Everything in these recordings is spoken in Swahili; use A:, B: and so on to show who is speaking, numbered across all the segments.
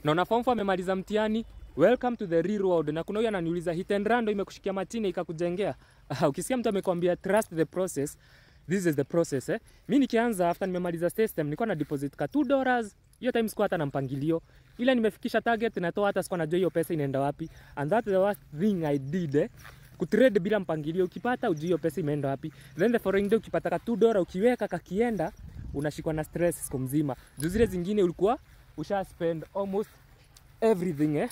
A: Naona form 4 amemaliza mtihani. Welcome to the real world. Na kuna huyu ananiuliza hit and run imekushikia machine ikakujengea. Ukisikia mtu amekwambia trust the process, this is the process Mimi nikianza after nimemaliza system nilikuwa na deposit ka $2. Hiyo time sikuwa hata na mpangilio. Ila nimefikisha target natoa hata sikuwa najua hiyo pesa inaenda wapi. And that's the worst thing I did kutrade bila mpangilio. Ukipata ujui hiyo pesa imeenda wapi. Then the following day ukipata ka $2 ukiweka kakienda unashikwa na stress siku mzima. Juu zile zingine ulikuwa usha spend almost everything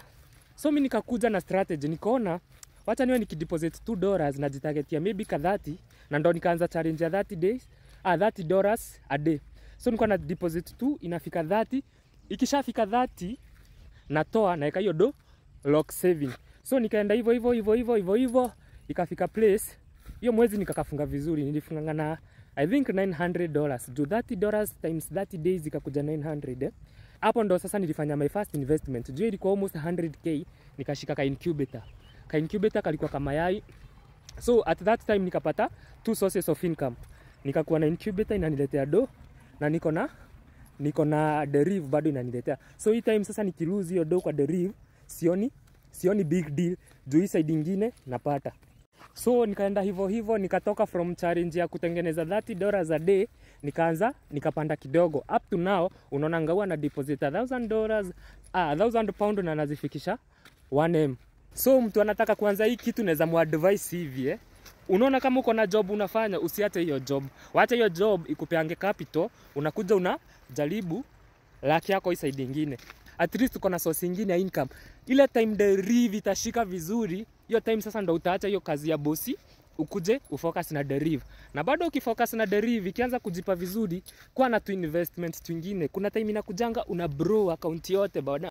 A: So mimi nikakuja na strategy, nikaona wacha niwe nikideposit $2 na jitargetia maybe ka 30 na ndo nikaanza challenge ya 30 days $30 a day. So nilikuwa na deposit 2 inafika 30, ikishafika 30 natoa naeka hiyo do lock saving. So nikaenda hivyo ikafika place hiyo mwezi nikakafunga vizuri, nilifunga na I think $900. Do $30 times 30 days ikakuja 900 Hapo ndo sasa nilifanya my first investment. Juu ilikuwa almost 100k, nikashika ka incubator. Ka incubator kalikuwa kama yai. So at that time nikapata 2 sources of income. Nikakuwa na incubator inaniletea do na niko na derive bado inaniletea. So hii time sasa nikilose hiyo do kwa derive, sioni big deal. Juu hii side nyingine napata. So nikaenda hivyo nikatoka from challenge ya kutengeneza $30 a day nikapanda kidogo. Up to now unaona ngawa na deposit $1,000 £1,000 na nazifikisha 1M. So mtu anataka kuanza hii kitu naweza muadvise hivi Unaona kama uko na job unafanya, usiache hiyo job. Waache hiyo job ikupeange capital, unakuja unajaribu laki yako hii side nyingine. At least uko na source nyingine ya income. Ile time derive itashika vizuri, hiyo time sasa ndo utaacha hiyo kazi ya bosi, ukuje ufocus na derive. Na bado ukifocus na derive ikianza kujipa vizuri, kwa na tu investment twingine. Kuna time inakujanga una bro account yote bado.